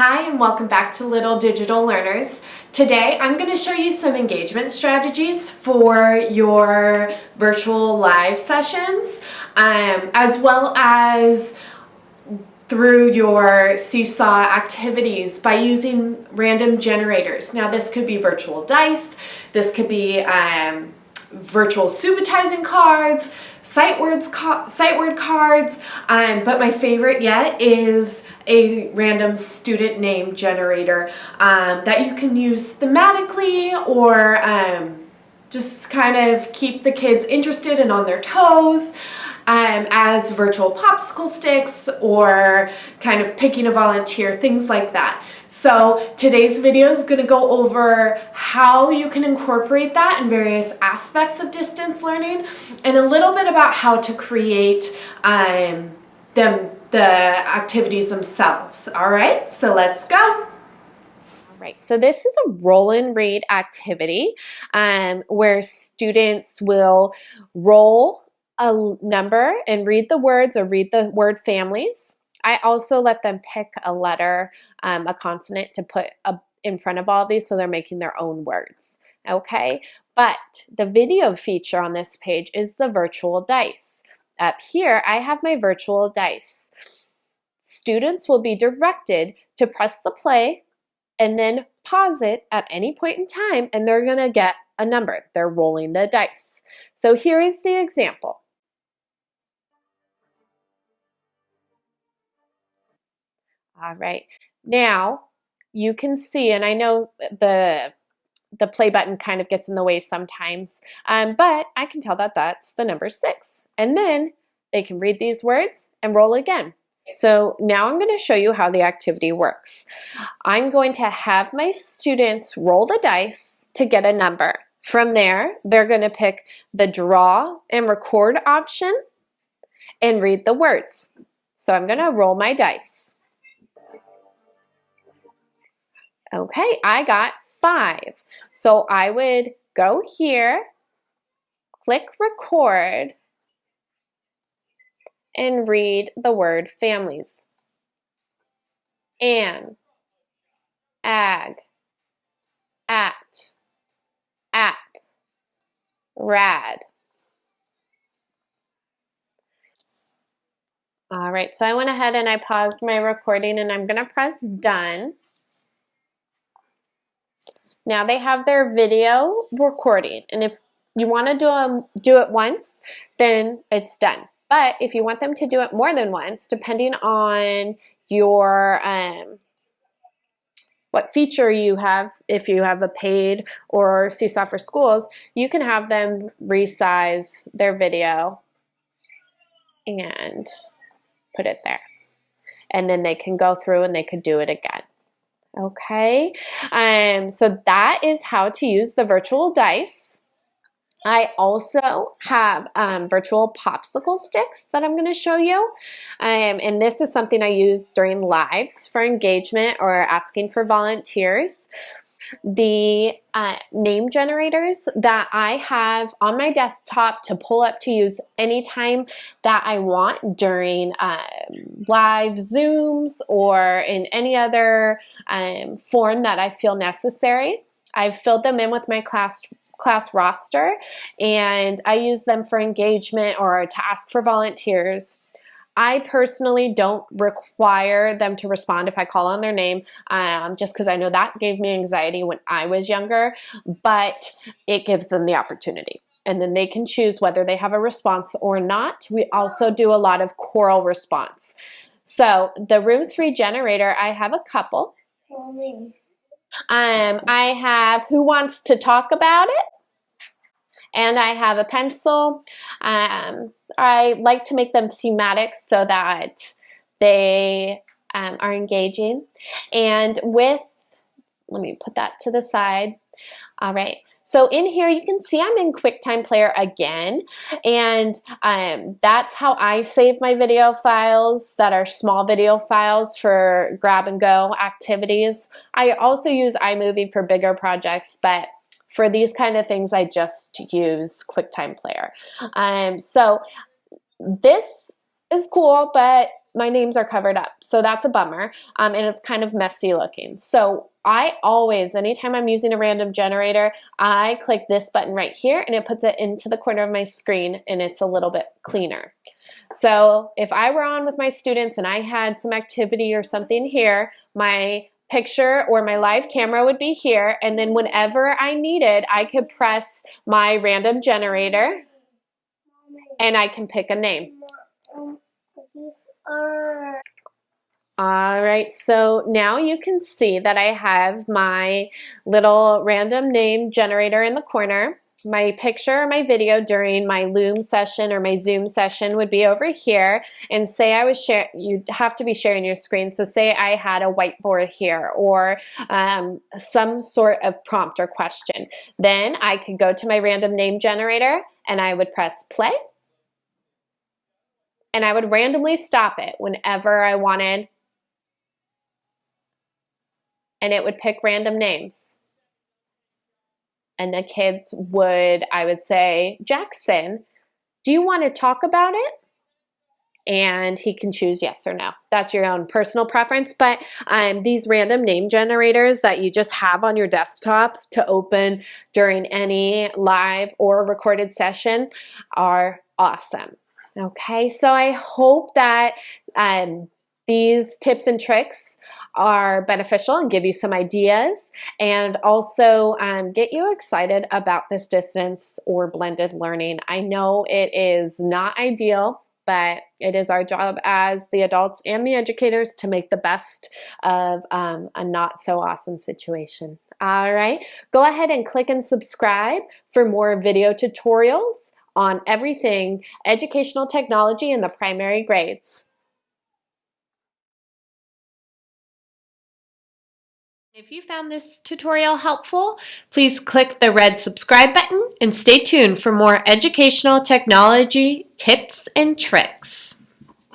Hi and welcome back to Little Digital Learners. Today I'm going to show you some engagement strategies for your virtual live sessions as well as through your Seesaw activities by using random generators. Now this could be virtual dice, this could be virtual subitizing cards, sight word cards, but my favorite yet is a random student name generator that you can use thematically or just kind of keep the kids interested and on their toes as virtual popsicle sticks or kind of picking a volunteer, things like that. So today's video is going to go over how you can incorporate that in various aspects of distance learning and a little bit about how to create the activities themselves. All right, so let's go. Right, so this is a roll and read activity where students will roll a number and read the words or read the word families. I also let them pick a letter, a consonant to put in front of all of these so they're making their own words, okay? But the video feature on this page is the virtual dice. Up here, I have my virtual dice. Students will be directed to press the play and then pause it at any point in time and they're gonna get a number. They're rolling the dice. So here is the example. All right, now you can see, and I know the play button kind of gets in the way sometimes, but I can tell that that's the number 6. And then they can read these words and roll again. So now I'm going to show you how the activity works. I'm going to have my students roll the dice to get a number. From there, they're going to pick the draw and record option and read the words. So I'm going to roll my dice. Okay, I got 5. So I would go here, click record, and read the word families. An, ag, at, app, rad. All right, so I went ahead and I paused my recording and I'm gonna press done. Now they have their video recording, and if you want to do it once, then it's done. But if you want them to do it more than once, depending on your what feature you have, if you have a paid or Seesaw for Schools, you can have them resize their video and put it there. And then they can go through and they could do it again. Okay, so that is how to use the virtual dice. I also have virtual popsicle sticks that I'm going to show you. And this is something I use during lives for engagement or asking for volunteers. The name generators that I have on my desktop to pull up to use anytime that I want during live Zooms or in any other form that I feel necessary. I've filled them in with my class roster, and I use them for engagement or to ask for volunteers. I personally don't require them to respond if I call on their name, just because I know that gave me anxiety when I was younger, but it gives them the opportunity. And then they can choose whether they have a response or not. We also do a lot of choral response. So the Room 3 generator, I have a couple. I have Who Wants to Talk About It? And I have a pencil. I like to make them thematic so that they are engaging. And let me put that to the side. All right. So in here, you can see I'm in QuickTime Player again, and that's how I save my video files that are small video files for grab and go activities. I also use iMovie for bigger projects, but for these kind of things, I just use QuickTime Player. So this is cool, but my names are covered up. So that's a bummer. And it's kind of messy looking. So I always, anytime I'm using a random generator, I click this button right here and it puts it into the corner of my screen and it's a little bit cleaner. So if I were on with my students and I had some activity or something here, my picture or my live camera would be here, and then whenever I needed, I could press my random generator and I can pick a name. All right, so now you can see that I have my little random name generator in the corner. My picture or my video during my Loom session or my Zoom session would be over here. And say I was you have to be sharing your screen. So say I had a whiteboard here or some sort of prompt or question. Then I could go to my random name generator and I would press play. And I would randomly stop it whenever I wanted. And it would pick random names. And the kids would, I would say, Jackson, do you want to talk about it? And he can choose yes or no. That's your own personal preference. But these random name generators that you just have on your desktop to open during any live or recorded session are awesome. Okay, so I hope that these tips and tricks are beneficial and give you some ideas and also get you excited about this distance or blended learning. I know it is not ideal, but it is our job as the adults and the educators to make the best of a not so awesome situation. All right, go ahead and click and subscribe for more video tutorials on everything educational technology in the primary grades. If you found this tutorial helpful, please click the red subscribe button and stay tuned for more educational technology tips and tricks.